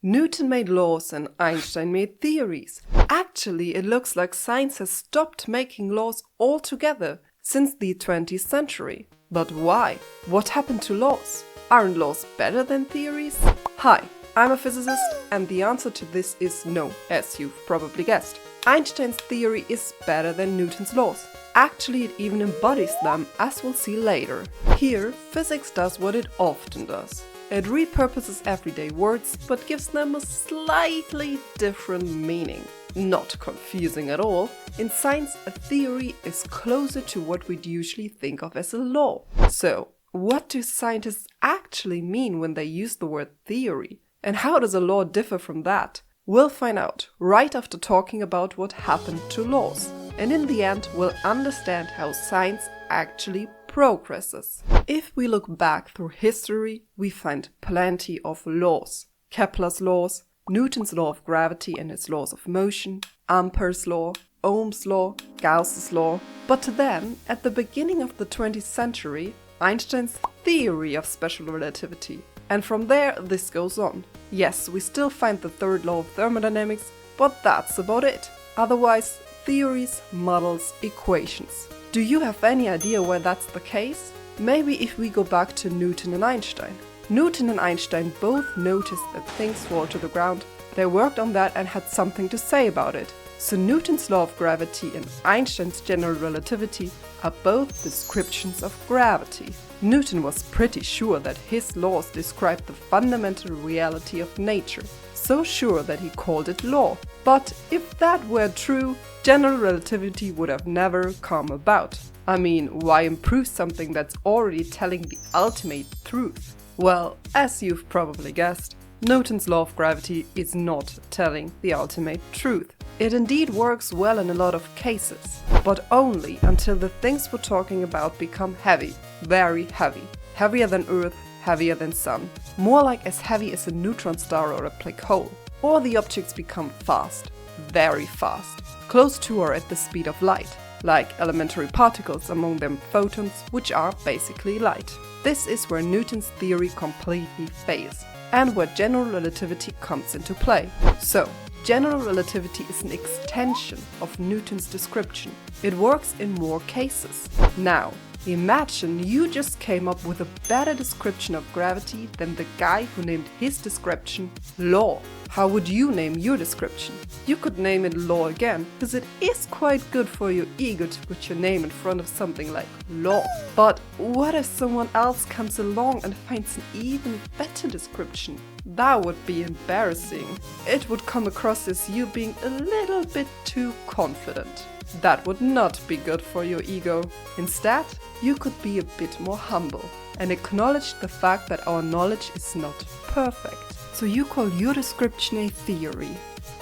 Newton made laws and Einstein made theories. Actually, it looks like science has stopped making laws altogether since the 20th century. But why? What happened to laws? Aren't laws better than theories? Hi, I'm a physicist, and the answer to this is no, as you've probably guessed. Einstein's theory is better than Newton's laws. Actually, it even embodies them, as we'll see later. Here, physics does what it often does. It repurposes everyday words, but gives them a slightly different meaning. Not confusing at all. In science, a theory is closer to what we'd usually think of as a law. So, what do scientists actually mean when they use the word theory? And how does a law differ from that? We'll find out right after talking about what happened to laws. And in the end, we'll understand how science actually progresses. If we look back through history, we find plenty of laws. Kepler's laws, Newton's law of gravity and his laws of motion, Ampere's law, Ohm's law, Gauss's law. But then, at the beginning of the 20th century, Einstein's theory of special relativity. And from there, this goes on. Yes, we still find the third law of thermodynamics, but that's about it. Otherwise, theories, models, equations. Do you have any idea why that's the case? Maybe if we go back to Newton and Einstein. Newton and Einstein both noticed that things fall to the ground. They worked on that and had something to say about it. So Newton's law of gravity and Einstein's general relativity are both descriptions of gravity. Newton was pretty sure that his laws described the fundamental reality of nature. So sure that he called it law. But if that were true, general relativity would have never come about. I mean, why improve something that's already telling the ultimate truth? Well, as you've probably guessed, Newton's law of gravity is not telling the ultimate truth. It indeed works well in a lot of cases, but only until the things we're talking about become heavy, very heavy. Heavier than Earth, heavier than Sun. More like as heavy as a neutron star or a black hole. Or the objects become fast, very fast, close to or at the speed of light, like elementary particles, among them photons, which are basically light. This is where Newton's theory completely fails, and where general relativity comes into play. So, general relativity is an extension of Newton's description. It works in more cases. Now, imagine you just came up with a better description of gravity than the guy who named his description law. How would you name your description? You could name it law again, because it is quite good for your ego to put your name in front of something like law. But what if someone else comes along and finds an even better description? That would be embarrassing. It would come across as you being a little bit too confident. That would not be good for your ego. Instead, you could be a bit more humble and acknowledge the fact that our knowledge is not perfect. So you call your description a theory.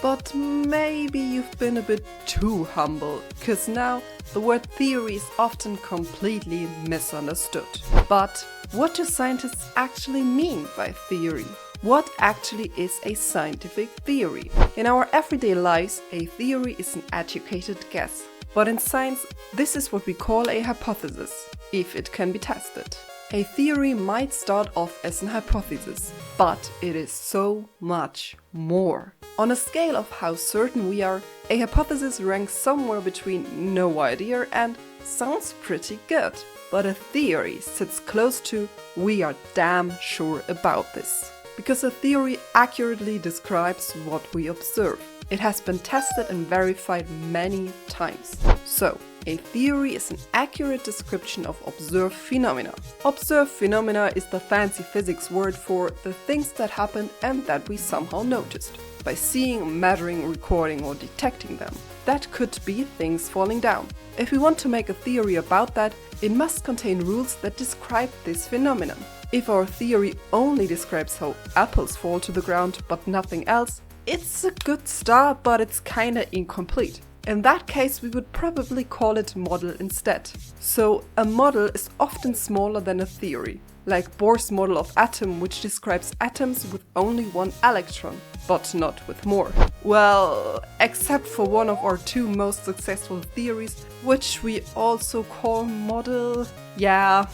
But maybe you've been a bit too humble, because now the word theory is often completely misunderstood. But what do scientists actually mean by theory? What actually is a scientific theory? In our everyday lives, a theory is an educated guess. But in science, this is what we call a hypothesis, if it can be tested. A theory might start off as an hypothesis, but it is so much more. On a scale of how certain we are, a hypothesis ranks somewhere between no idea and sounds pretty good. But a theory sits close to we are damn sure about this. Because a theory accurately describes what we observe. It has been tested and verified many times. So, a theory is an accurate description of observed phenomena. Observed phenomena is the fancy physics word for the things that happen and that we somehow noticed. By seeing, measuring, recording or detecting them. That could be things falling down. If we want to make a theory about that, it must contain rules that describe this phenomenon. If our theory only describes how apples fall to the ground but nothing else, it's a good start, but it's kinda incomplete. In that case, we would probably call it model instead. So, a model is often smaller than a theory, like Bohr's model of atom, which describes atoms with only one electron, but not with more. Well, except for one of our two most successful theories, which we also call model. Yeah,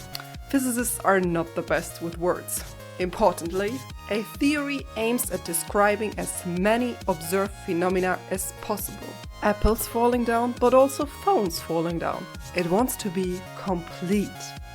physicists are not the best with words. Importantly, a theory aims at describing as many observed phenomena as possible. Apples falling down, but also phones falling down. It wants to be complete,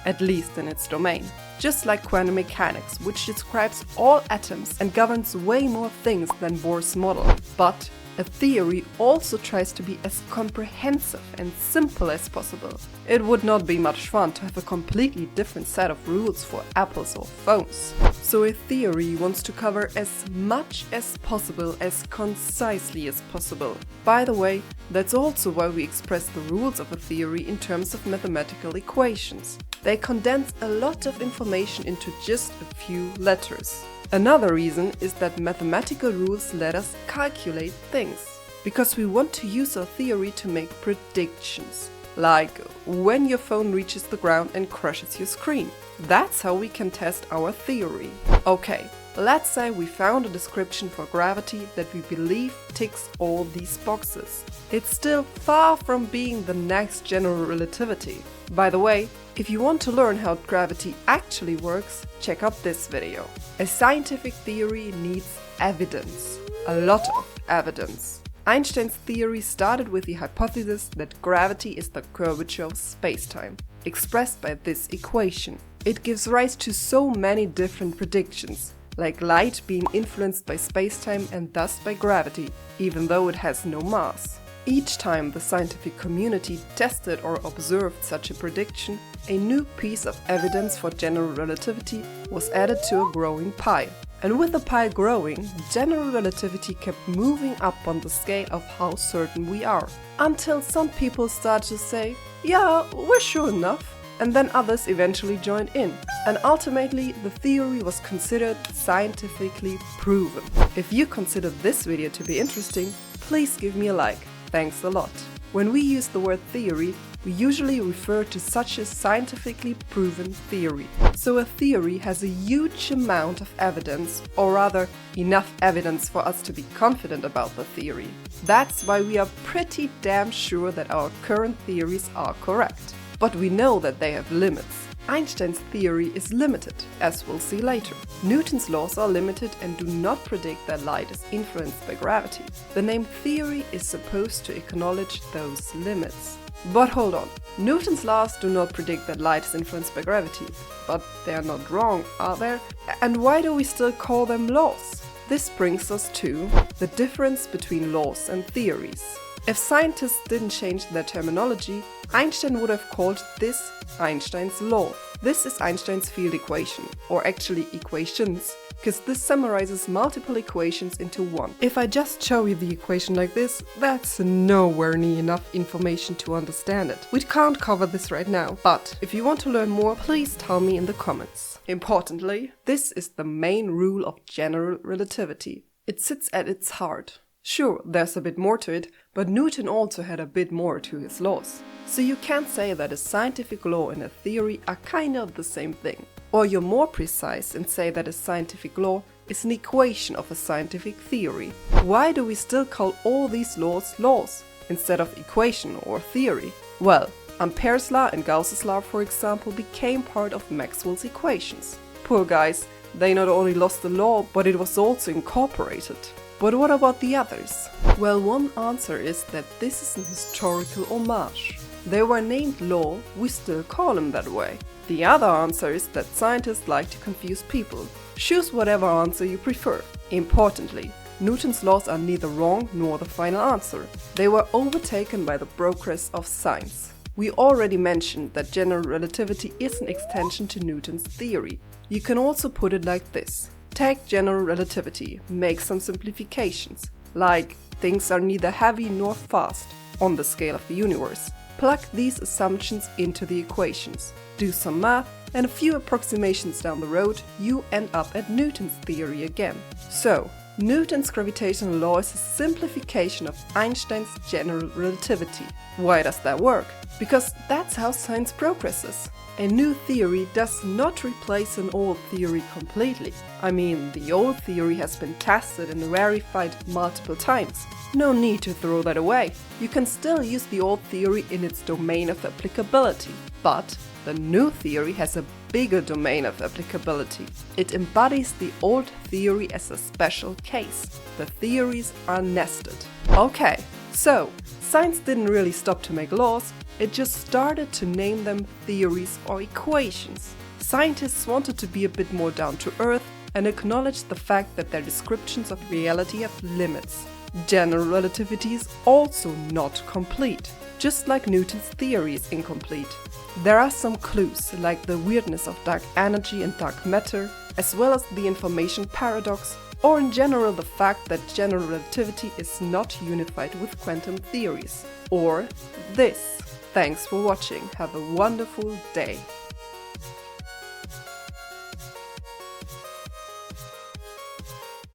at least in its domain. Just like quantum mechanics, which describes all atoms and governs way more things than Bohr's model. But a theory also tries to be as comprehensive and simple as possible. It would not be much fun to have a completely different set of rules for apples or phones. So a theory wants to cover as much as possible, as concisely as possible. By the way, that's also why we express the rules of a theory in terms of mathematical equations. They condense a lot of information into just a few letters. Another reason is that mathematical rules let us calculate things, because we want to use our theory to make predictions, like when your phone reaches the ground and crushes your screen. That's how we can test our theory. Okay, let's say we found a description for gravity that we believe ticks all these boxes. It's still far from being the next general relativity. By the way, if you want to learn how gravity actually works, check out this video. A scientific theory needs evidence. A lot of evidence. Einstein's theory started with the hypothesis that gravity is the curvature of spacetime, expressed by this equation. It gives rise to so many different predictions, like light being influenced by spacetime and thus by gravity, even though it has no mass. Each time the scientific community tested or observed such a prediction, a new piece of evidence for general relativity was added to a growing pile. And with the pile growing, general relativity kept moving up on the scale of how certain we are. Until some people started to say, yeah, we're sure enough. And then others eventually joined in. And ultimately, the theory was considered scientifically proven. If you consider this video to be interesting, please give me a like. Thanks a lot. When we use the word theory, we usually refer to such a scientifically proven theory. So a theory has a huge amount of evidence, or rather, enough evidence for us to be confident about the theory. That's why we are pretty damn sure that our current theories are correct. But we know that they have limits. Einstein's theory is limited, as we'll see later. Newton's laws are limited and do not predict that light is influenced by gravity. The name theory is supposed to acknowledge those limits. But hold on, Newton's laws do not predict that light is influenced by gravity. But they are not wrong, are they? And why do we still call them laws? This brings us to the difference between laws and theories. If scientists didn't change their terminology, Einstein would have called this Einstein's law. This is Einstein's field equation, or actually equations, because this summarizes multiple equations into one. If I just show you the equation like this, that's nowhere near enough information to understand it. We can't cover this right now, but if you want to learn more, please tell me in the comments. Importantly, this is the main rule of general relativity. It sits at its heart. Sure, there's a bit more to it, but Newton also had a bit more to his laws. So you can't say that a scientific law and a theory are kind of the same thing. Or you're more precise and say that a scientific law is an equation of a scientific theory. Why do we still call all these laws laws, instead of equation or theory? Well, Ampere's law and Gauss's law, for example, became part of Maxwell's equations. Poor guys, they not only lost the law, but it was also incorporated. But what about the others? Well, one answer is that this is an historical homage. They were named law, we still call them that way. The other answer is that scientists like to confuse people. Choose whatever answer you prefer. Importantly, Newton's laws are neither wrong nor the final answer. They were overtaken by the progress of science. We already mentioned that general relativity is an extension to Newton's theory. You can also put it like this. Take general relativity, make some simplifications, like things are neither heavy nor fast on the scale of the universe. Plug these assumptions into the equations, do some math, and a few approximations down the road, you end up at Newton's theory again. So, Newton's gravitational law is a simplification of Einstein's general relativity. Why does that work? Because that's how science progresses. A new theory does not replace an old theory completely. I mean, the old theory has been tested and verified multiple times. No need to throw that away. You can still use the old theory in its domain of applicability. But the new theory has a bigger domain of applicability. It embodies the old theory as a special case. The theories are nested. Okay, so science didn't really stop to make laws, it just started to name them theories or equations. Scientists wanted to be a bit more down to earth and acknowledge the fact that their descriptions of reality have limits. General relativity is also not complete, just like Newton's theory is incomplete. There are some clues, like the weirdness of dark energy and dark matter, as well as the information paradox, or in general the fact that general relativity is not unified with quantum theories. Or this. Thanks for watching. Have a wonderful day.